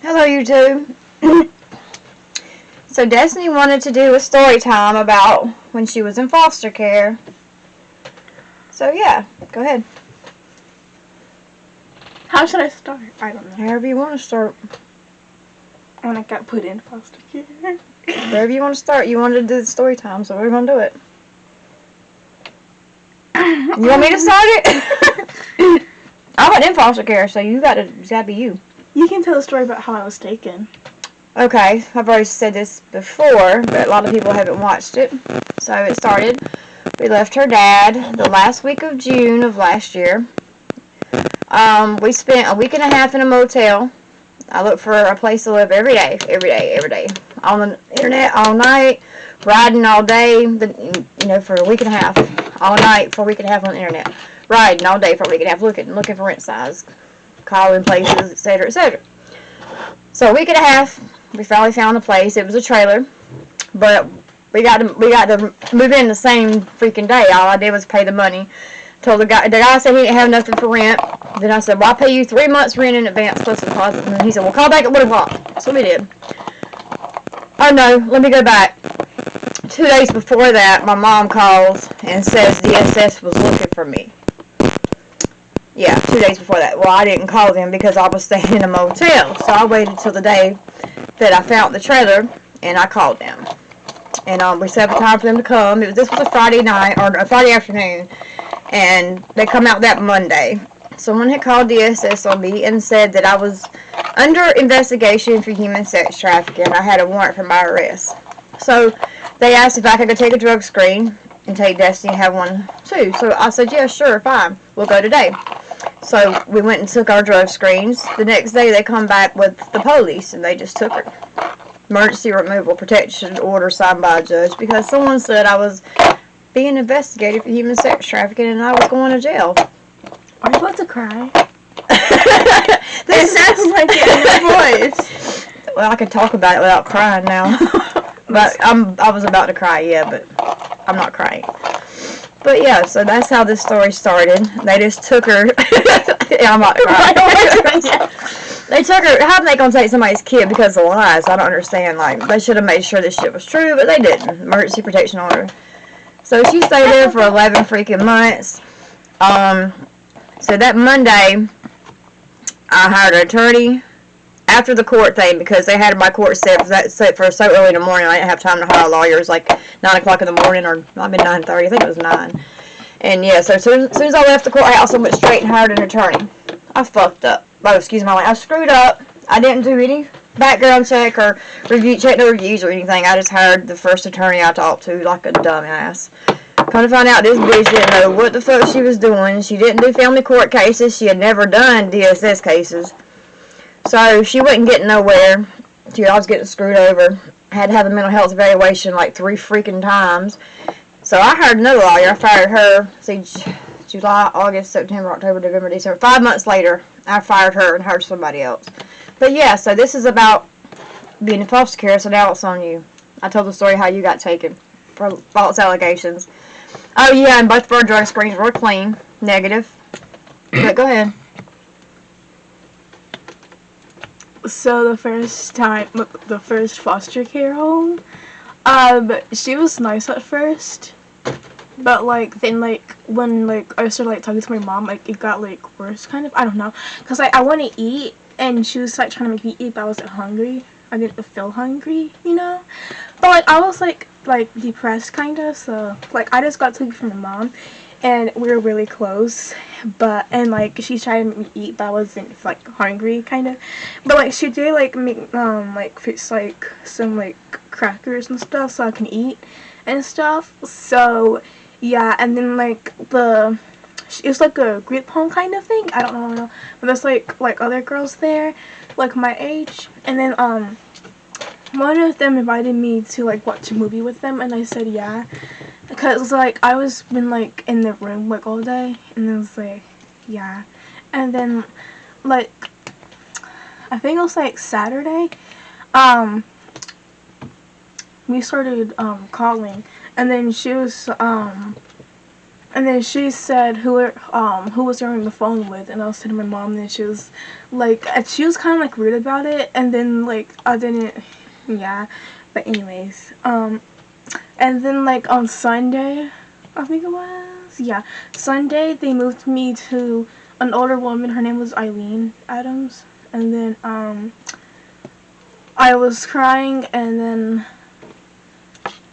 Hello, YouTube. So Destiny wanted to do a story time about when she was in foster care. So yeah, go ahead. How should I start? I don't know. However you want to start. When I got put in foster care. Wherever you want to start. You wanted to do the story time, so we're going to do it. You want me to start it? I went in foster care, so it's gotta be you. You can tell a story about how I was taken. Okay, I've already said this before, but a lot of people haven't watched it. So it started, we left her dad the last week of June of last year. We spent a week and a half in a motel. I looked for a place to live every day. On the internet all night, riding all day, for a week and a half. All night for a week and a half on the internet. Riding all day for a week and a half, looking for rent size, calling places, etc., etc. So a week and a half, we finally found a place. It was a trailer, but we got to move in the same freaking day. All I did was pay the money. Told the guy said he didn't have nothing for rent. Then I said, well, I'll pay you 3 months rent in advance plus a deposit. And he said, well, call back at 1 o'clock. So we did. Oh no, let me go back. 2 days before that, my mom calls and says DSS was looking for me. Yeah, 2 days before that. Well, I didn't call them because I was staying in a motel. So I waited till the day that I found the trailer, and I called them. And we set up a time for them to come. This was a Friday night, or a Friday afternoon, and they come out that Monday. Someone had called DSS on me and said that I was under investigation for human sex trafficking. I had a warrant for my arrest. So they asked if I could go take a drug screen and take Destiny and have one too. So I said, yeah, sure, fine. We'll go today. So we went and took our drug screens. The next day they come back with the police and they just took her. Emergency removal protection order signed by a judge because someone said I was being investigated for human sex trafficking and I was going to jail. Are you about to cry? This sounds like it in your voice. Well, I can talk about it without crying now. But I was about to cry, yeah, but I'm not crying. But yeah, so that's how this story started. They just took her. Yeah, I'm not crying. They took her. How are they gonna take somebody's kid because of lies? I don't understand. Like, they should have made sure this shit was true, but they didn't. Emergency protection order. So she stayed there for 11 freaking months. So that Monday, I hired an attorney after the court thing because they had my court set for so early in the morning. I didn't have time to hire lawyers like 9 o'clock in the morning, or I mean 9:30. I think it was 9. And yeah, so as soon as I left the courthouse, I went straight and hired an attorney. I fucked up. Oh, excuse my language. I screwed up. I didn't do any background check or check no reviews or anything. I just hired the first attorney I talked to like a dumbass. Come to find out, this bitch didn't know what the fuck she was doing. She didn't do family court cases. She had never done DSS cases. So she wasn't getting nowhere. I was getting screwed over. I had to have a mental health evaluation like 3 freaking times. So I hired another lawyer. I fired her. See, July, August, September, October, November, December. 5 months later, I fired her and hired somebody else. But yeah, so this is about being in foster care, so now it's on you. I told the story how you got taken for false allegations. Oh yeah, and both of our drug screens were clean, negative. But go ahead. So the first foster care home, she was nice at first, but then when I started talking to my mom, it got worse kind of. I don't know, cause I want to eat and she was trying to make me eat, but I wasn't hungry. I didn't feel hungry, But I was depressed kind of, so I just got took from my mom. And we were really close, and she tried to make me eat, but I wasn't hungry kind of. But she did make fix some crackers and stuff so I can eat and stuff. So yeah, and then it was a group home kind of thing. I don't know, but there's other girls there, my age, and then one of them invited me to watch a movie with them, and I said yeah. Because, I was been, in the room, all day, and it was, yeah. And then, I think it was, Saturday, we started, calling, and then she was, And then she said who was she on the phone with, and I was telling my mom, and she was like, she was kind of like rude about it, and then like I didn't, yeah, but anyways, and then like on Sunday, I think it was, yeah, Sunday they moved me to an older woman. Her name was Eileen Adams, and then I was crying, and then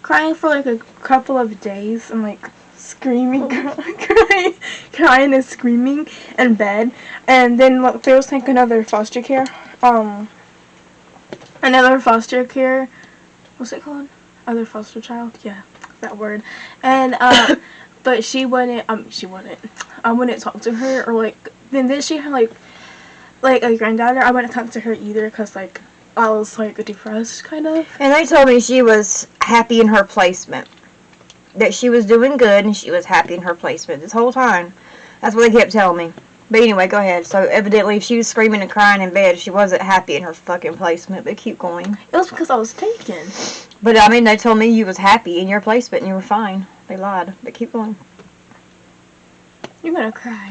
crying for like a couple of days, and like screaming, crying and screaming in bed. And then like, there was like another foster care, what's it called? Other foster child, yeah, that word. And but she wouldn't, I wouldn't talk to her, or like, then she had like a granddaughter. I wouldn't talk to her either, cause like I was like depressed kind of. And they told me she was happy in her placement. That she was doing good and she was happy in her placement this whole time. That's what they kept telling me. But anyway, go ahead. So evidently if she was screaming and crying in bed, she wasn't happy in her fucking placement. But keep going. It was because I was taken. But I mean, they told me you was happy in your placement and you were fine. They lied. But keep going. You're gonna cry.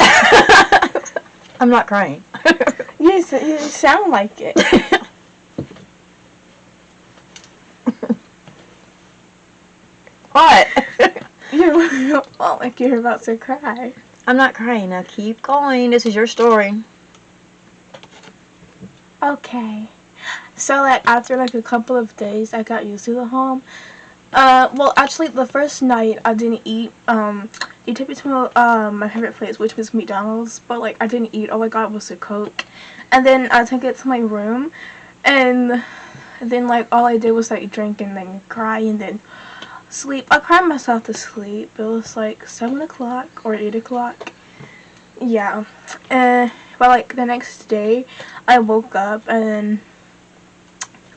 I'm not crying. You sound like it. What? You look like you're about to cry. I'm not crying. Now keep going. This is your story. Okay. So like after like a couple of days, I got used to the home. Well, actually, the first night I didn't eat. They took me to my favorite place, which was McDonald's. But like I didn't eat. All I got was a Coke, and then I took it to my room, and then like all I did was like drink and then cry and then sleep. I cried myself to sleep. It was like 7 o'clock or 8 o'clock. Yeah. But like the next day, I woke up and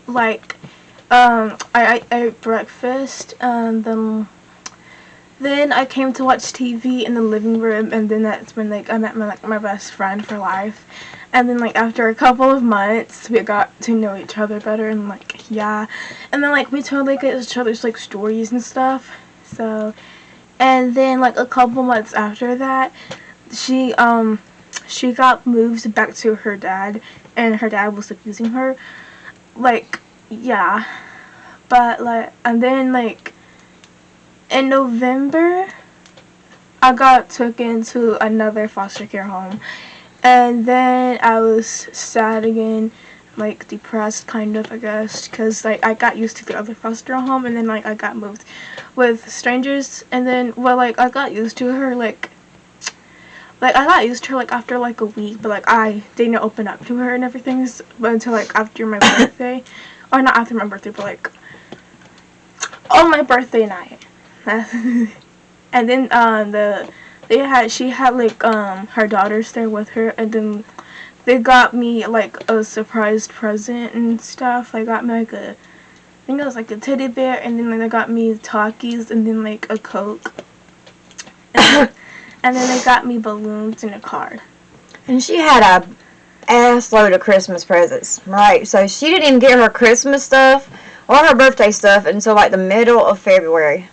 like I ate breakfast, and then I came to watch TV in the living room, and then that's when like I met my best friend for life. And then like after a couple of months, we got to know each other better, and like yeah, and then like we told like each other's like stories and stuff. So, and then like a couple months after that, she got moved back to her dad, and her dad was abusing her, like yeah, but like, and then like in November, I got taken to another foster care home. And then I was sad again, like depressed kind of, I guess, because like I got used to the other foster home, and then like I got moved with strangers, and then well like I got used to her like I got used to her like after like a week, but like I didn't open up to her and everything, but until like after my birthday, or not after my birthday, but like on my birthday night, and then she had like her daughters there with her, and then they got me like a surprise present and stuff. They got me like I think it was like a teddy bear, and then like, they got me Takis, and then like a Coke, and then they got me balloons and a card. And she had a ass load of Christmas presents, right? So she didn't even get her Christmas stuff or her birthday stuff until like the middle of February,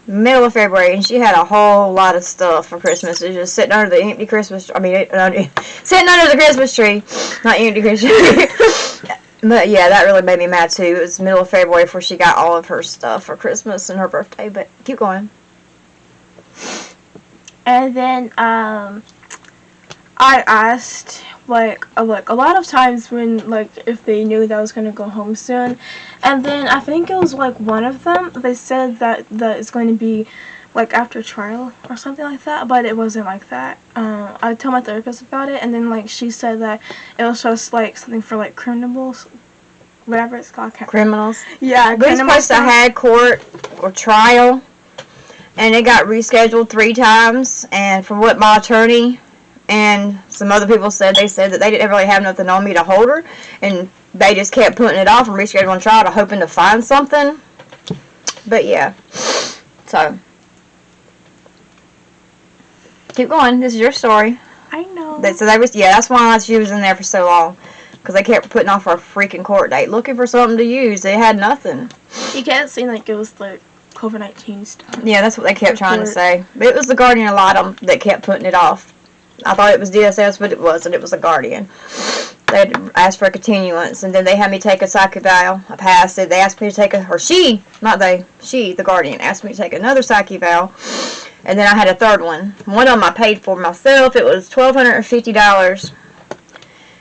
and she had a whole lot of stuff for Christmas. It was just sitting under the empty Christmas. Sitting under the Christmas tree, not empty Christmas tree. But yeah, that really made me mad too. It was middle of February before she got all of her stuff for Christmas and her birthday. But keep going. And then I asked like a lot of times when like if they knew that I was gonna go home soon, and then I think it was like one of them, they said that it's going to be like after trial or something like that, but it wasn't like that. I told my therapist about it, and then like she said that it was just like something for like criminals, whatever it's called. Criminals. Yeah, we're supposed to have court or trial, and it got rescheduled 3 times. And from what my attorney and some other people said, they said that they didn't really have nothing on me to hold her, and they just kept putting it off and rescheduling trial to hoping to find something. But yeah, so keep going. This is your story. I know. So they was that's why she was in there for so long, because they kept putting off her freaking court date, looking for something to use. They had nothing. You can't seem like it was like COVID-19 stuff. Yeah, that's what they kept trying to say. But it was the guardian ad litem that kept putting it off. I thought it was DSS, but it wasn't. It was the guardian. They had asked for a continuance, and then they had me take a psych eval. I passed it. They asked me to take she, the guardian, asked me to take another psych eval, and then I had a third one. One of them I paid for myself. It was $1,250,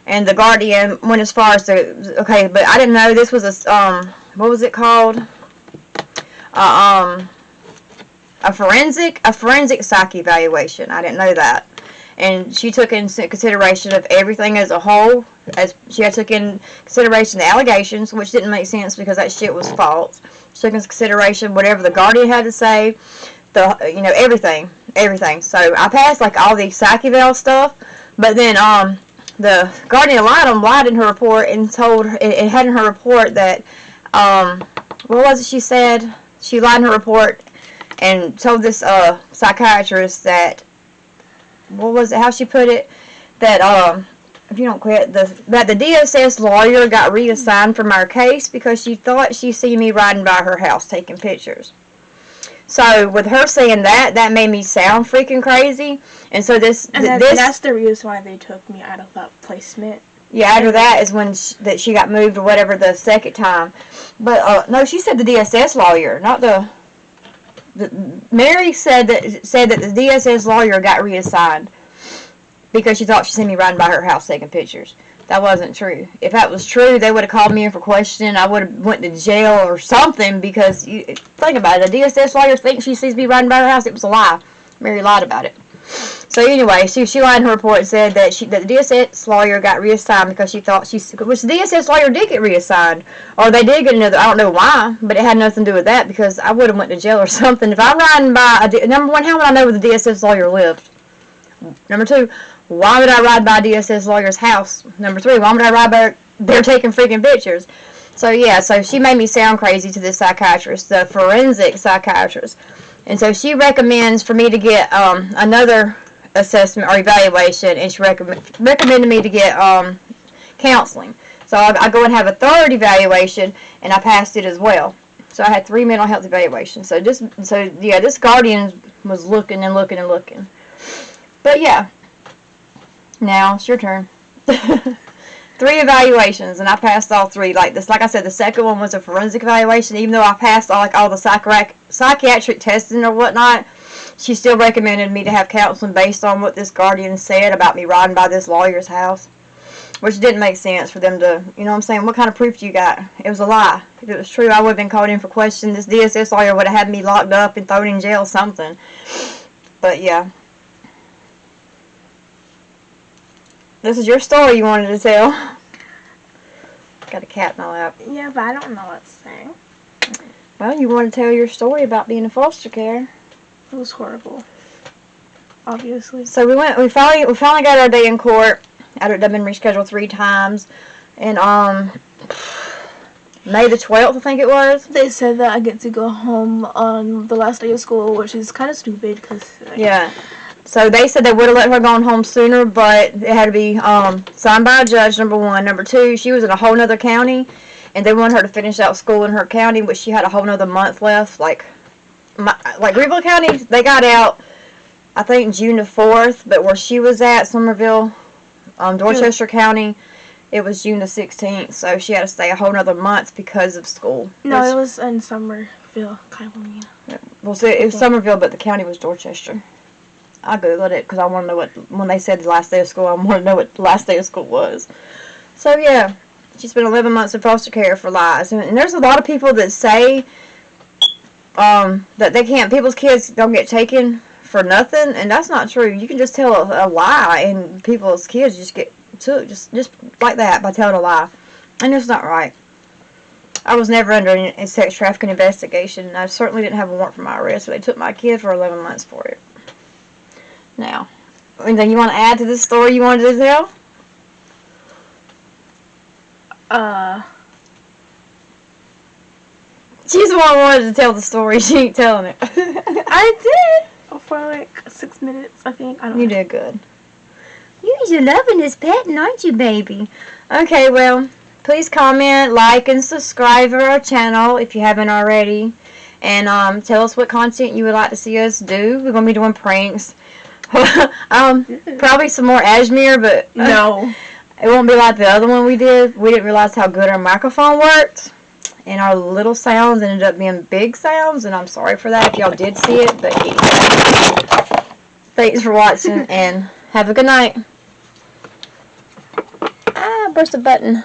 and the guardian went as far as to, okay, but I didn't know this was a, what was it called? A forensic psych evaluation. I didn't know that. And she took into consideration of everything as a whole. As she had took in consideration the allegations, which didn't make sense because that shit was false. She took into consideration whatever the guardian had to say, everything. So I passed like all the psych eval stuff, but then the guardian ad litem lied in her report and told it had in her report that what was it she said? She lied in her report and told this psychiatrist that, what was it, how she put it, that if you don't quit, that the DSS lawyer got reassigned from our case because she thought she seen me riding by her house taking pictures. So with her saying that made me sound freaking crazy. And so that's the reason why they took me out of that placement. Yeah, after that is when she got moved or whatever the second time. But no, she said the DSS lawyer, not the Mary said that the DSS lawyer got reassigned because she thought she seen me riding by her house taking pictures. That wasn't true. If that was true, they would have called me in for questioning. I would have went to jail or something because, think about it, the DSS lawyer thinks she sees me riding by her house. It was a lie. Mary lied about it. So anyway, she lied in her report and said that the DSS lawyer got reassigned because she thought which the DSS lawyer did get reassigned, or they did get another. I don't know why, but it had nothing to do with that because I would have went to jail or something. If I'm riding by number one, how would I know where the DSS lawyer lived? Number two, why would I ride by a DSS lawyer's house? Number three, why would I ride by they're taking freaking pictures? So yeah, so she made me sound crazy to this psychiatrist, the forensic psychiatrist, and so she recommends for me to get another assessment or evaluation, and she recommended me to get counseling. So I go and have a third evaluation, and I passed it as well. So I had 3 mental health evaluations. So this guardian was looking and looking and looking. But yeah, now it's your turn. 3 evaluations, and I passed all 3. Like I said, the second one was a forensic evaluation. Even though I passed all the psychiatric testing or whatnot, she still recommended me to have counseling based on what this guardian said about me riding by this lawyer's house, which didn't make sense for them to, you know what I'm saying, what kind of proof do you got? It was a lie. If it was true, I would have been called in for questioning. This DSS lawyer would have had me locked up and thrown in jail, something. But yeah. This is your story you wanted to tell. Got a cat in my lap. Yeah, but I don't know what to say. Well, you want to tell your story about being in foster care. It was horrible. Obviously. So we finally got our day in court. After it had been rescheduled 3 times. And May the 12th, I think it was. They said that I get to go home on the last day of school, which is kind of stupid because yeah. So they said they would have let her go home sooner, but it had to be signed by a judge, number 1. Number 2, she was in a whole nother county, and they wanted her to finish out school in her county, but she had a whole nother month left. Like Greenville County, they got out, I think, June the 4th, but where she was at, Somerville, Dorchester County, it was June the 16th, so she had to stay a whole nother month because of school. No, it was in Somerville, California. Well, so it was Somerville, but the county was Dorchester. I googled it because I want to know when they said the last day of school, I want to know what the last day of school was. So yeah, she spent 11 months in foster care for lies. And there's a lot of people that say that they can't, people's kids don't get taken for nothing, and that's not true. You can just tell a lie, and people's kids just get took just like that by telling a lie, and it's not right. I was never under a sex trafficking investigation, and I certainly didn't have a warrant for my arrest, but they took my kid for 11 months for it. Now, anything you want to add to this story you wanted to tell? She's the one who wanted to tell the story. She ain't telling it. I did! For like 6 minutes, I think. I don't know. You did good. You're loving this petting, aren't you, baby? Okay, well, please comment, like, and subscribe to our channel if you haven't already. and tell us what content you would like to see us do. We're going to be doing pranks. Probably some more Ashmere, but No. it won't be like the other one we did. We didn't realize how good our microphone worked. And our little sounds ended up being big sounds, and I'm sorry for that if y'all did see it, but anyway. Thanks for watching, and have a good night. Burst a button.